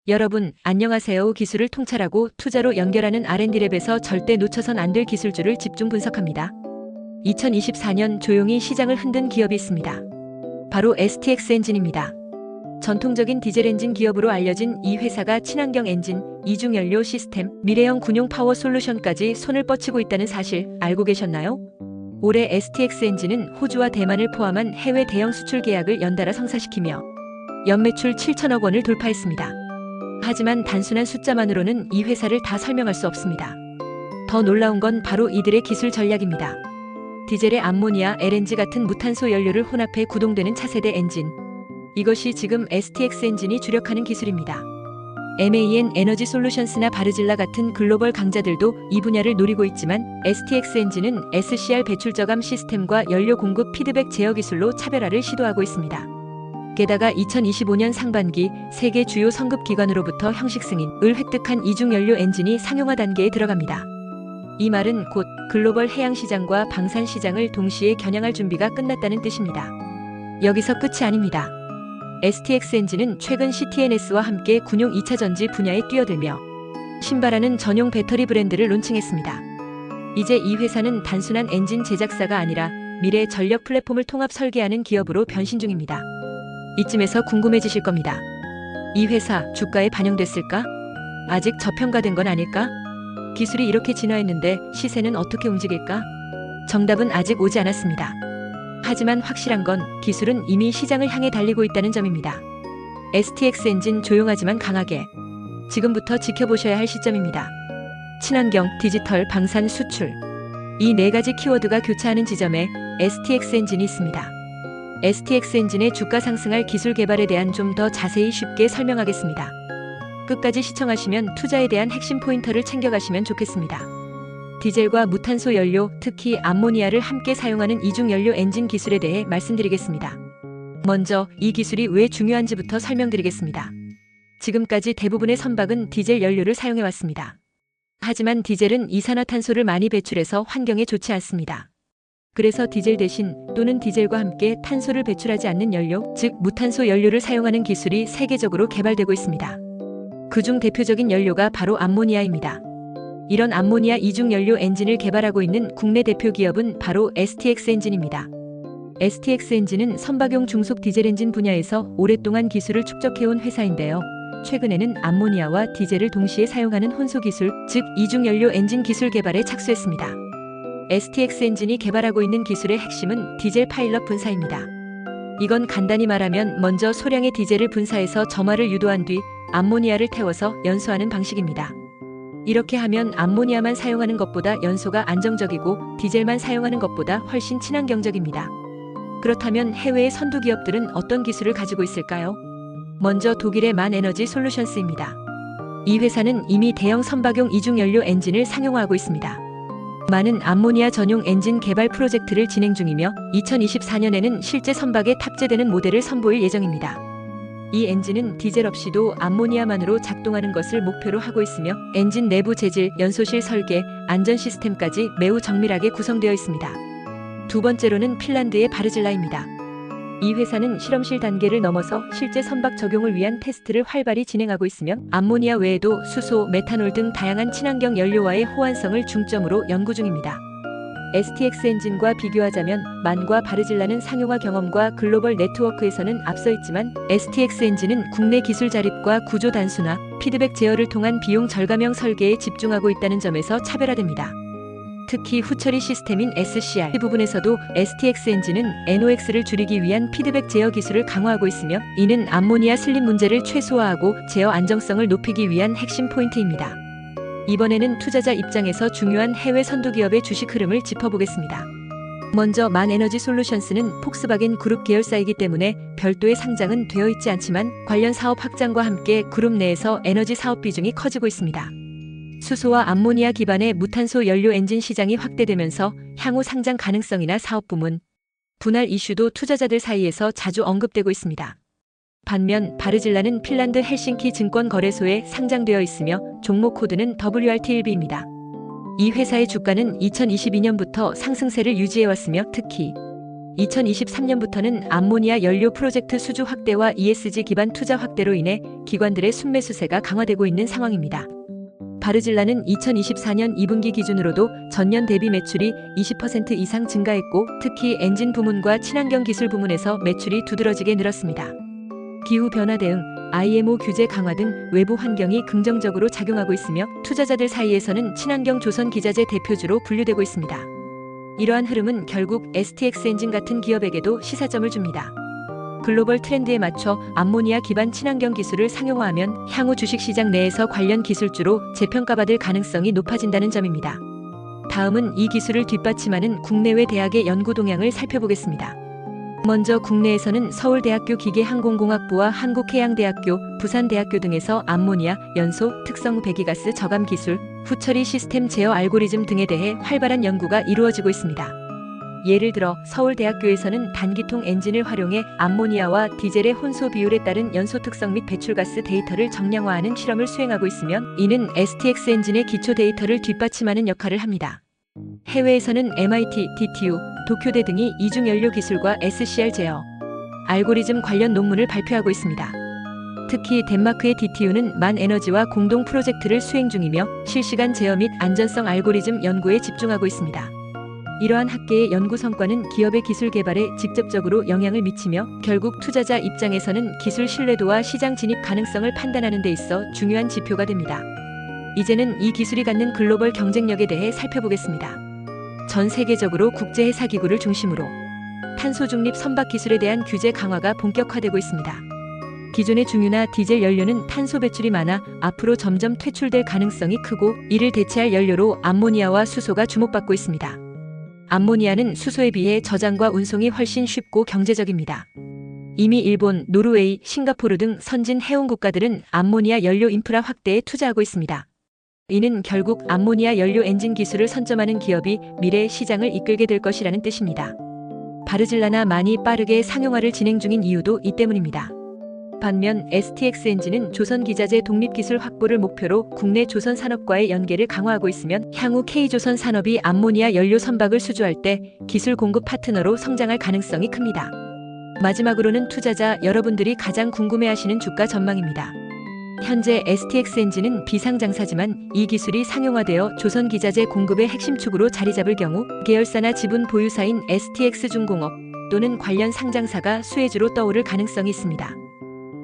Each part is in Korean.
여러분, 안녕하세요. 기술을 통찰하고 투자로 연결하는 R&D랩에서 절대 놓쳐선 안 될 기술주를 집중 분석합니다. 2024년 조용히 시장을 흔든 기업이 있습니다. 바로 STX 엔진입니다. 전통적인 디젤 엔진 기업으로 알려진 이 회사가 친환경 엔진, 이중 연료 시스템, 미래형 군용 파워 솔루션까지 손을 뻗치고 있다는 사실 알고 계셨나요? 올해 STX 엔진은 호주와 대만을 포함한 해외 대형 수출 계약을 연달아 성사시키며 연매출 7천억 원을 돌파했습니다. 하지만 단순한 숫자만으로는 이 회사를 다 설명할 수 없습니다. 더 놀라운 건 바로 이들의 기술 전략입니다. 디젤의 암모니아, LNG 같은 무탄소 연료를 혼합해 구동되는 차세대 엔진. 이것이 지금 STX 엔진이 주력하는 기술입니다. MAN 에너지 솔루션스나 바르질라 같은 글로벌 강자들도 이 분야를 노리고 있지만 STX 엔진은 SCR 배출 저감 시스템과 연료 공급 피드백 제어 기술로 차별화를 시도하고 있습니다. 게다가 2025년 상반기 세계 주요 성급 기관으로부터 형식 승인을 획득한 이중 연료 엔진이 상용화 단계에 들어갑니다. 이 말은 곧 글로벌 해양 시장과 방산 시장을 동시에 겨냥할 준비가 끝났다는 뜻입니다. 여기서 끝이 아닙니다. STX 엔진은 최근 CTNS와 함께 군용 2차 전지 분야에 뛰어들며 신바라는 전용 배터리 브랜드를 론칭했습니다. 이제 이 회사는 단순한 엔진 제작사가 아니라 미래 전력 플랫폼을 통합 설계하는 기업으로 변신 중입니다. 이쯤에서 궁금해지실 겁니다. 이 회사 주가에 반영됐을까? 아직 저평가된 건 아닐까? 기술이 이렇게 진화했는데 시세는 어떻게 움직일까? 정답은 아직 오지 않았습니다. 하지만 확실한 건 기술은 이미 시장을 향해 달리고 있다는 점입니다. STX 엔진 조용하지만 강하게. 지금부터 지켜보셔야 할 시점입니다. 친환경, 디지털, 방산, 수출. 이 네 가지 키워드가 교차하는 지점에 STX 엔진이 있습니다. STX 엔진의 주가 상승할 기술 개발에 대한 좀 더 자세히 쉽게 설명하겠습니다. 끝까지 시청하시면 투자에 대한 핵심 포인터를 챙겨가시면 좋겠습니다. 디젤과 무탄소 연료, 특히 암모니아를 함께 사용하는 이중 연료 엔진 기술에 대해 말씀드리겠습니다. 먼저 이 기술이 왜 중요한지부터 설명드리겠습니다. 지금까지 대부분의 선박은 디젤 연료를 사용해왔습니다. 하지만 디젤은 이산화탄소를 많이 배출해서 환경에 좋지 않습니다. 그래서 디젤 대신 또는 디젤과 함께 탄소를 배출하지 않는 연료, 즉 무탄소 연료를 사용하는 기술이 세계적으로 개발되고 있습니다. 그중 대표적인 연료가 바로 암모니아입니다. 이런 암모니아 이중 연료 엔진을 개발하고 있는 국내 대표 기업은 바로 STX 엔진입니다. STX 엔진은 선박용 중속 디젤 엔진 분야에서 오랫동안 기술을 축적해온 회사인데요. 최근에는 암모니아와 디젤을 동시에 사용하는 혼소 기술, 즉 이중 연료 엔진 기술 개발에 착수했습니다. STX 엔진이 개발하고 있는 기술의 핵심은 디젤 파일럿 분사입니다. 이건 간단히 말하면 먼저 소량의 디젤을 분사해서 점화를 유도한 뒤 암모니아를 태워서 연소하는 방식입니다. 이렇게 하면 암모니아만 사용하는 것보다 연소가 안정적이고 디젤만 사용하는 것보다 훨씬 친환경적입니다. 그렇다면 해외의 선두 기업들은 어떤 기술을 가지고 있을까요? 먼저 독일의 만 에너지 솔루션스입니다. 이 회사는 이미 대형 선박용 이중 연료 엔진을 상용화하고 있습니다. 만은 암모니아 전용 엔진 개발 프로젝트를 진행 중이며 2024년에는 실제 선박에 탑재되는 모델을 선보일 예정입니다. 이 엔진은 디젤 없이도 암모니아만으로 작동하는 것을 목표로 하고 있으며 엔진 내부 재질, 연소실 설계, 안전 시스템까지 매우 정밀하게 구성되어 있습니다. 두 번째로는 핀란드의 바르질라입니다. 이 회사는 실험실 단계를 넘어서 실제 선박 적용을 위한 테스트를 활발히 진행하고 있으며 암모니아 외에도 수소, 메탄올 등 다양한 친환경 연료와의 호환성을 중점으로 연구 중입니다. STX 엔진과 비교하자면 만과 바르질라는 상용화 경험과 글로벌 네트워크에서는 앞서 있지만 STX 엔진은 국내 기술 자립과 구조 단순화, 피드백 제어를 통한 비용 절감형 설계에 집중하고 있다는 점에서 차별화됩니다. 특히 후처리 시스템인 SCR 부분에서도 STX 엔진은 NOx를 줄이기 위한 피드백 제어 기술을 강화하고 있으며 이는 암모니아 슬립 문제를 최소화하고 제어 안정성을 높이기 위한 핵심 포인트입니다. 이번에는 투자자 입장에서 중요한 해외 선두 기업의 주식 흐름을 짚어보겠습니다. 먼저 만 에너지 솔루션스는 폭스바겐 그룹 계열사이기 때문에 별도의 상장은 되어 있지 않지만 관련 사업 확장과 함께 그룹 내에서 에너지 사업 비중이 커지고 있습니다. 수소와 암모니아 기반의 무탄소 연료 엔진 시장이 확대되면서 향후 상장 가능성이나 사업 부문, 분할 이슈도 투자자들 사이에서 자주 언급되고 있습니다. 반면 바르질라는 핀란드 헬싱키 증권거래소에 상장되어 있으며 종목 코드는 WRTLB입니다. 이 회사의 주가는 2022년부터 상승세를 유지해왔으며 특히 2023년부터는 암모니아 연료 프로젝트 수주 확대와 ESG 기반 투자 확대로 인해 기관들의 순매수세가 강화되고 있는 상황입니다. 바르질라는 2024년 2분기 기준으로도 전년 대비 매출이 20% 이상 증가했고, 특히 엔진 부문과 친환경 기술 부문에서 매출이 두드러지게 늘었습니다. 기후변화 대응, IMO 규제 강화 등 외부 환경이 긍정적으로 작용하고 있으며, 투자자들 사이에서는 친환경 조선 기자재 대표주로 분류되고 있습니다. 이러한 흐름은 결국 STX 엔진 같은 기업에게도 시사점을 줍니다. 글로벌 트렌드에 맞춰 암모니아 기반 친환경 기술을 상용화하면 향후 주식시장 내에서 관련 기술주로 재평가받을 가능성이 높아진다는 점입니다. 다음은 이 기술을 뒷받침하는 국내외 대학의 연구 동향을 살펴보겠습니다. 먼저 국내에서는 서울대학교 기계항공공학부와 한국해양대학교, 부산대학교 등에서 암모니아, 연소, 특성 배기가스 저감 기술, 후처리 시스템 제어 알고리즘 등에 대해 활발한 연구가 이루어지고 있습니다. 예를 들어 서울대학교에서는 단기통 엔진을 활용해 암모니아와 디젤의 혼소 비율에 따른 연소 특성 및 배출가스 데이터를 정량화하는 실험을 수행하고 있으며, 이는 STX 엔진의 기초 데이터를 뒷받침하는 역할을 합니다. 해외에서는 MIT, DTU, 도쿄대 등이 이중연료 기술과 SCR 제어 알고리즘 관련 논문을 발표하고 있습니다. 특히 덴마크의 DTU는 만에너지와 공동 프로젝트를 수행 중이며 실시간 제어 및 안전성 알고리즘 연구에 집중하고 있습니다. 이러한 학계의 연구 성과는 기업의 기술 개발에 직접적으로 영향을 미치며, 결국 투자자 입장에서는 기술 신뢰도와 시장 진입 가능성을 판단하는 데 있어 중요한 지표가 됩니다. 이제는 이 기술이 갖는 글로벌 경쟁력에 대해 살펴보겠습니다. 전 세계적으로 국제회사기구를 중심으로 탄소 중립 선박 기술에 대한 규제 강화가 본격화되고 있습니다. 기존의 중유나 디젤 연료는 탄소 배출이 많아 앞으로 점점 퇴출될 가능성이 크고, 이를 대체할 연료로 암모니아와 수소가 주목받고 있습니다. 암모니아는 수소에 비해 저장과 운송이 훨씬 쉽고 경제적입니다. 이미 일본, 노르웨이, 싱가포르 등 선진 해운 국가들은 암모니아 연료 인프라 확대에 투자하고 있습니다. 이는 결국 암모니아 연료 엔진 기술을 선점하는 기업이 미래의 시장을 이끌게 될 것이라는 뜻입니다. 바르질라나 많이 빠르게 상용화를 진행 중인 이유도 이 때문입니다. 반면 STX 엔진은 조선 기자재 독립 기술 확보를 목표로 국내 조선 산업과의 연계를 강화하고 있으면, 향후 K조선 산업이 암모니아 연료 선박을 수주할 때 기술 공급 파트너로 성장할 가능성이 큽니다. 마지막으로는 투자자 여러분들이 가장 궁금해하시는 주가 전망입니다. 현재 STX 엔진은 비상장사지만 이 기술이 상용화되어 조선 기자재 공급의 핵심 축으로 자리 잡을 경우 계열사나 지분 보유사인 STX 중공업 또는 관련 상장사가 수혜주로 떠오를 가능성이 있습니다.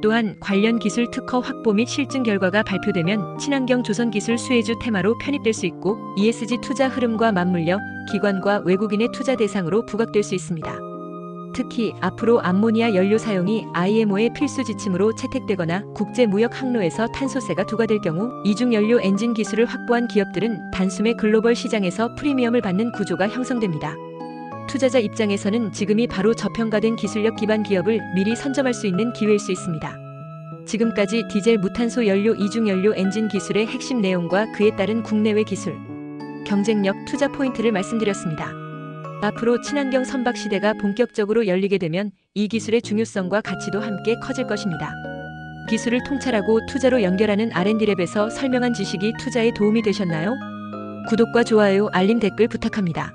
또한 관련 기술 특허 확보 및 실증 결과가 발표되면 친환경 조선 기술 수혜주 테마로 편입될 수 있고, ESG 투자 흐름과 맞물려 기관과 외국인의 투자 대상으로 부각될 수 있습니다. 특히 앞으로 암모니아 연료 사용이 IMO의 필수 지침으로 채택되거나 국제 무역 항로에서 탄소세가 부과될 경우, 이중연료 엔진 기술을 확보한 기업들은 단숨에 글로벌 시장에서 프리미엄을 받는 구조가 형성됩니다. 투자자 입장에서는 지금이 바로 저평가된 기술력 기반 기업을 미리 선점할 수 있는 기회일 수 있습니다. 지금까지 디젤 무탄소 연료 이중연료 엔진 기술의 핵심 내용과 그에 따른 국내외 기술, 경쟁력, 투자 포인트를 말씀드렸습니다. 앞으로 친환경 선박 시대가 본격적으로 열리게 되면 이 기술의 중요성과 가치도 함께 커질 것입니다. 기술을 통찰하고 투자로 연결하는 R&D랩에서 설명한 지식이 투자에 도움이 되셨나요? 구독과 좋아요, 알림, 댓글 부탁합니다.